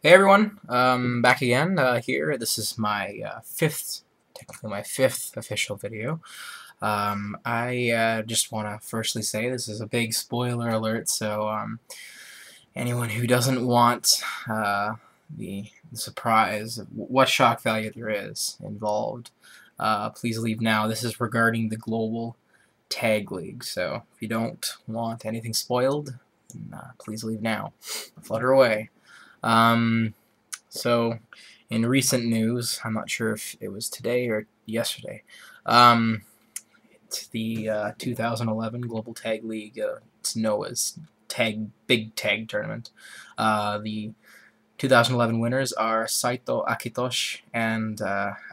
Hey everyone, back again here. This is my technically my fifth official video. I just want to firstly say this is a big spoiler alert, so anyone who doesn't want the surprise of what shock value there is involved, please leave now. This is regarding the Global Tag League, so if you don't want anything spoiled, then, please leave now. Flutter away. So, in recent news, I'm not sure if it was today or yesterday, it's the 2011 Global Tag League, it's Noah's big tag tournament. The 2011 winners are Saito Akitoshi and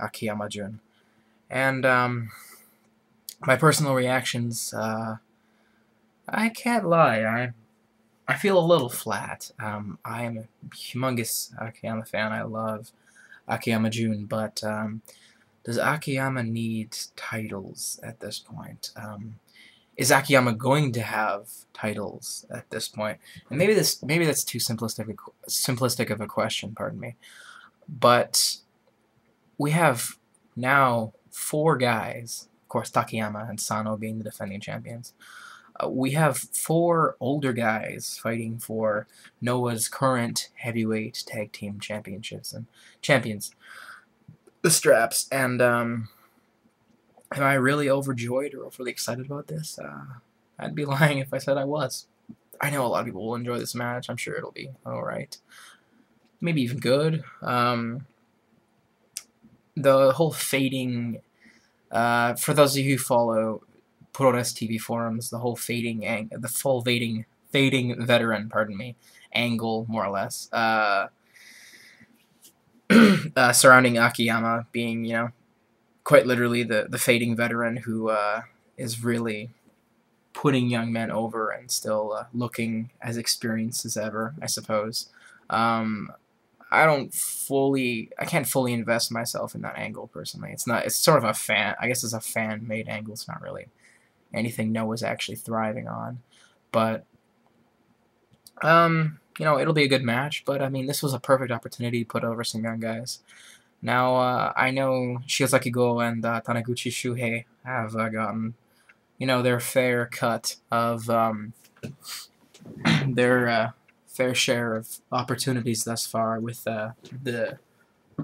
Akiyama Jun. And my personal reactions, I can't lie, I feel a little flat. I am a humongous Akiyama fan. I love Akiyama Jun, but does Akiyama need titles at this point? Is Akiyama going to have titles at this point? And maybe that's too simplistic of a question. Pardon me, but we have now 4 guys. Of course, Takayama and Sano being the defending champions. We have 4 older guys fighting for Noah's current heavyweight tag team championships and champions, the straps. And am I really overjoyed or overly excited about this? I'd be lying if I said I was. I know a lot of people will enjoy this match. I'm sure it'll be alright. Maybe even good. The whole fading, for those of you who follow Puroresu TV forums, the whole fading veteran, pardon me, angle, more or less, surrounding Akiyama being, quite literally the fading veteran who is really putting young men over and still looking as experienced as ever, I suppose. I can't fully invest myself in that angle personally. It's sort of a I guess it's a fan-made angle. It's not really anything Noah's actually thriving on, but it'll be a good match. But I mean, this was a perfect opportunity to put over some young guys. Now I know Shiozaki Go and Taniguchi Shuhei have gotten their fair cut of their fair share of opportunities thus far with the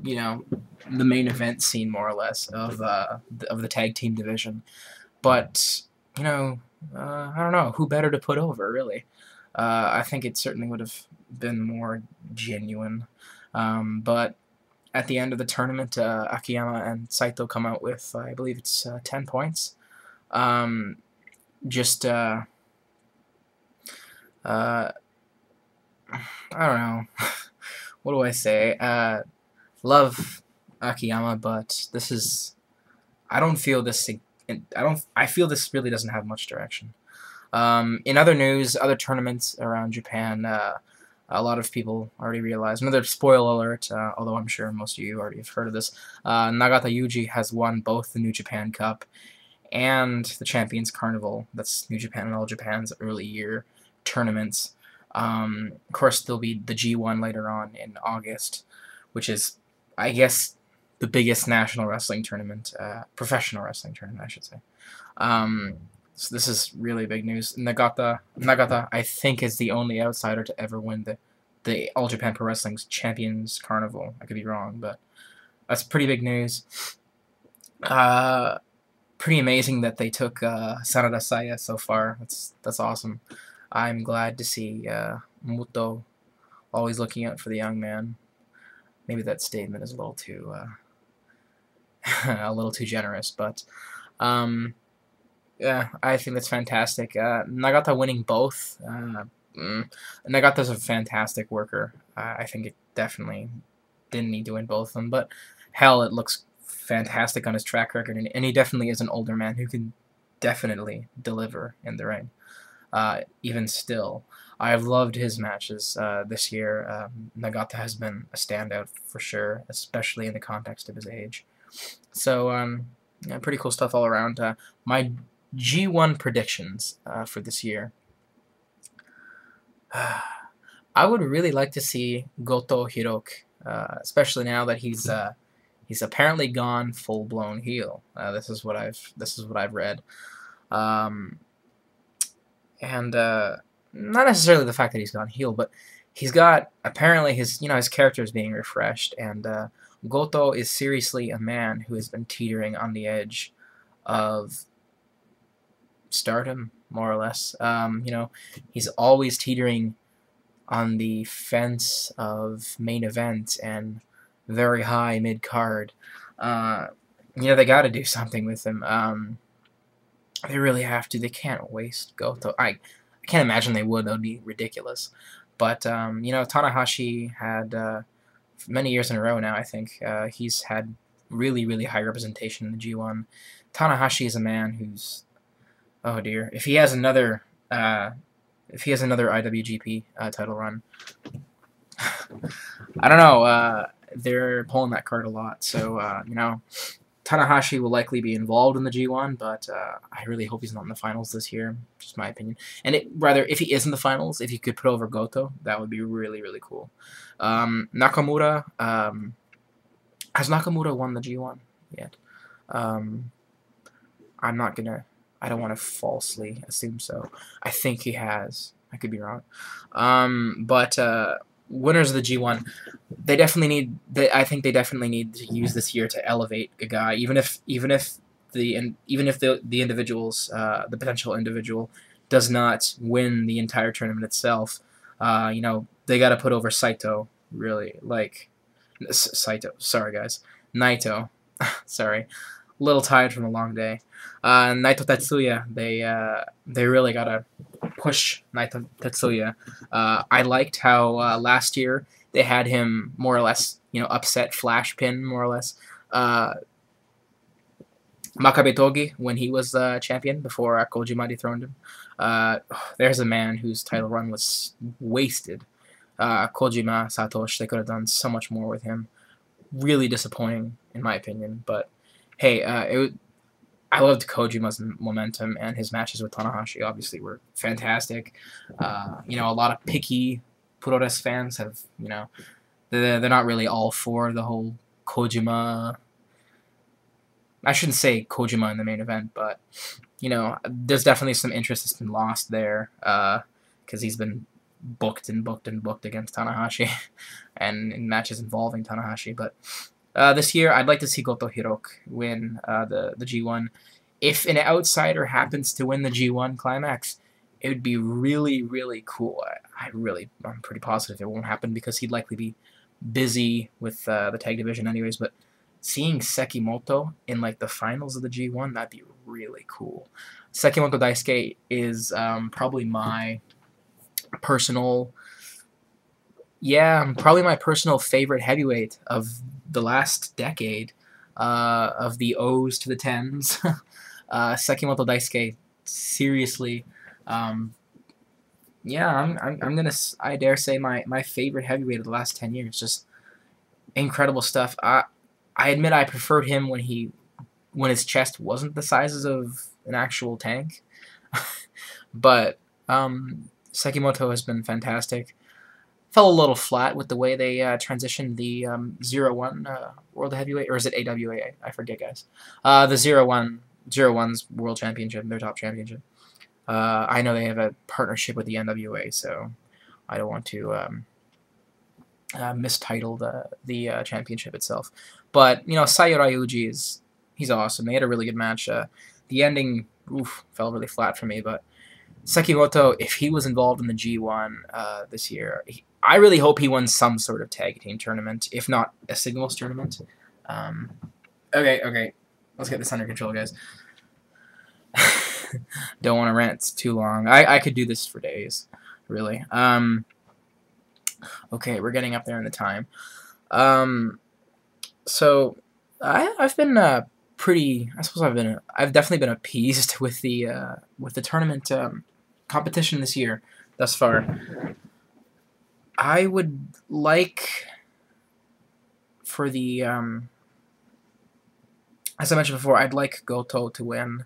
main event scene, more or less, of the tag team division. But I don't know who better to put over, really. I think it certainly would have been more genuine. But at the end of the tournament, Akiyama and Saito come out with, I believe it's 10 points. I don't know. What do I say? Love Akiyama, but this is... I don't feel this... I feel this really doesn't have much direction. In other news, other tournaments around Japan, a lot of people already realize. Another spoiler alert, although I'm sure most of you already have heard of this. Nagata Yuji has won both the New Japan Cup and the Champions Carnival. That's New Japan and All Japan's early year tournaments. Of course, there'll be the G1 later on in August, which is, I guess, the biggest national wrestling tournament, professional wrestling tournament, I should say. So this is really big news. Nagata, I think, is the only outsider to ever win the All Japan Pro Wrestling's Champions Carnival. I could be wrong, but that's pretty big news. Pretty amazing that they took Sanada Saya so far. That's awesome. I'm glad to see Muto always looking out for the young man. Maybe that statement is a little too generous, but yeah, I think that's fantastic. Nagata winning both. Nagata's a fantastic worker. I think it definitely didn't need to win both of them, but hell, it looks fantastic on his track record, and he definitely is an older man who can definitely deliver in the ring. Even still, I've loved his matches this year. Nagata has been a standout for sure, especially in the context of his age. So, yeah, pretty cool stuff all around. My G1 predictions for this year. I would really like to see Goto Hirok, especially now that he's apparently gone full blown heel. This is what I've read, um, and not necessarily the fact that he's gone heel, but he's got apparently his character is being refreshed, and Goto is seriously a man who has been teetering on the edge of stardom, more or less. He's always teetering on the fence of main event and very high mid card. They got to do something with him. They really have to. They can't waste Goto. I can't imagine they would. That would be ridiculous. But Tanahashi had many years in a row now. I think he's had really, really high representation in the G1. Tanahashi is a man who's, oh dear, if he has another IWGP title run, I don't know. They're pulling that card a lot, so Tanahashi will likely be involved in the G1, but I really hope he's not in the finals this year. Just my opinion. And if he is in the finals, if he could put over Goto, that would be really, really cool. Nakamura, has Nakamura won the G1 yet? I don't want to falsely assume so. I think he has. I could be wrong. But winners of the G1, they definitely need. I think they definitely need to use this year to elevate a guy, even if the individuals, the potential individual, does not win the entire tournament itself. They got to put over Saito. Really, like Saito. Sorry, guys. Naito. Sorry. A little tired from a long day. Naito Tetsuya, they really gotta push Naito Tetsuya. I liked how last year they had him more or less, upset Flash pin more or less Makabe Togi when he was champion before Kojima dethroned him. There's a man whose title run was wasted. Kojima, Satoshi, they could have done so much more with him. Really disappointing in my opinion, but hey, I loved Kojima's momentum, and his matches with Tanahashi obviously were fantastic. A lot of picky Puroresu fans have, they're not really all for the whole Kojima. I shouldn't say Kojima in the main event, but, there's definitely some interest that's been lost there, because he's been booked and booked and booked against Tanahashi, and in matches involving Tanahashi, but this year, I'd like to see Goto Hirok win the G1. If an outsider happens to win the G1 climax, it would be really, really cool. I'm pretty positive it won't happen because he'd likely be busy with the tag division anyways, but seeing Sekimoto in the finals of the G1, that'd be really cool. Sekimoto Daisuke is probably my personal favorite heavyweight of the last decade, of the O's to the 10s. Sekimoto Daisuke, seriously, I dare say my favorite heavyweight of the last 10 years. Just incredible stuff. I admit I preferred him when his chest wasn't the sizes of an actual tank, but Sekimoto has been fantastic. Fell a little flat with the way they transitioned the 0-1 World Heavyweight, or is it AWA? I forget, guys. The 0-1's World Championship, their top championship. I know they have a partnership with the NWA, so I don't want to mistitle the championship itself. But Sayo Ryuji he's awesome. They had a really good match. The ending fell really flat for me, but Sekimoto, if he was involved in the G1 this year, I really hope he won some sort of tag team tournament, if not a singles tournament. Okay. Let's get this under control, guys. Don't want to rant too long. I could do this for days, really. Okay, we're getting up there in the time. So I've been I've definitely been appeased with the tournament competition this year thus far. I would like for the as I mentioned before, I'd like Goto to win.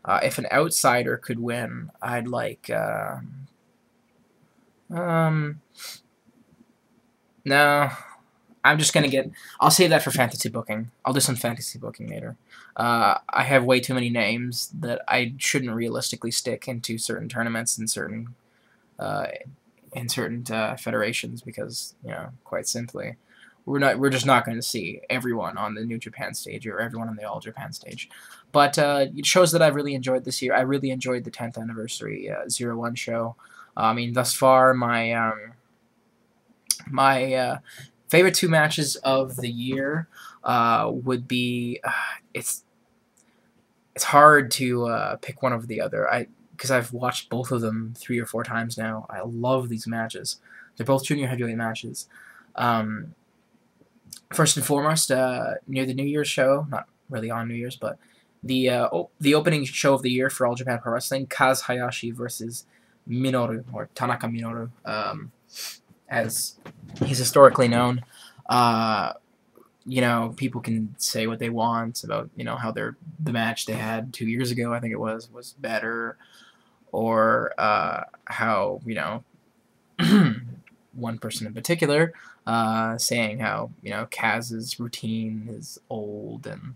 If an outsider could win, I'd like No, I'm just gonna get. I'll save that for fantasy booking. I'll do some fantasy booking later. I have way too many names that I shouldn't realistically stick into certain tournaments and uh, certain federations because quite simply, we're just not going to see everyone on the New Japan stage or everyone on the All Japan stage. But it shows that I've really enjoyed this year. I really enjoyed the 10th anniversary 01 show. I mean, thus far, my favorite two matches of the year would be it's hard to pick one over the other. Because I've watched both of them 3 or 4 times now. I love these matches. They're both junior heavyweight matches. First and foremost, near the New Year's show, not really on New Year's, but the opening show of the year for All Japan Pro Wrestling, Kaz Hayashi versus Minoru, or Tanaka Minoru, as he's historically known. People can say what they want about, how the match they had 2 years ago, I think it was better, or how, one person in particular saying how, Kaz's routine is old and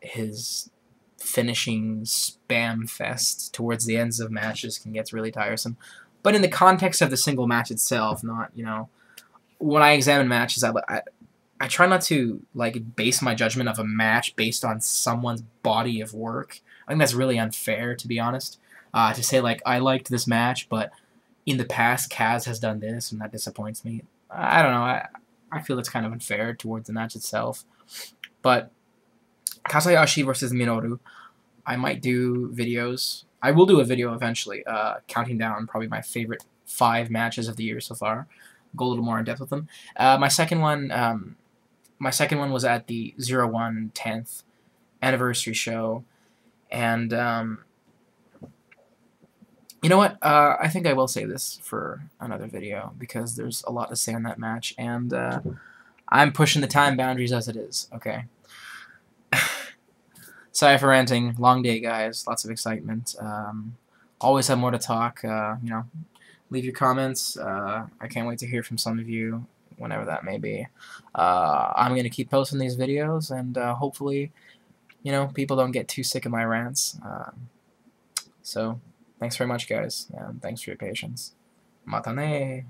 his finishing spam fest towards the ends of matches can get really tiresome. But in the context of the single match itself, not, when I examine matches, I try not to base my judgment of a match based on someone's body of work. I think that's really unfair, to be honest. To say I liked this match, but in the past Kaz has done this and that disappoints me. I don't know. I feel it's kind of unfair towards the match itself. But Kazuhashi versus Minoru, I might do videos. I will do a video eventually, counting down probably my favorite 5 matches of the year so far. Go a little more in depth with them. My second one was at the 01 10th anniversary show, and you know what? I think I will save this for another video because there's a lot to say on that match, and I'm pushing the time boundaries as it is. Okay. Sorry for ranting. Long day, guys. Lots of excitement. Always have more to talk. Leave your comments. I can't wait to hear from some of you, whenever that may be. I'm going to keep posting these videos, and hopefully, people don't get too sick of my rants. So, thanks very much, guys, and thanks for your patience. Mata ne!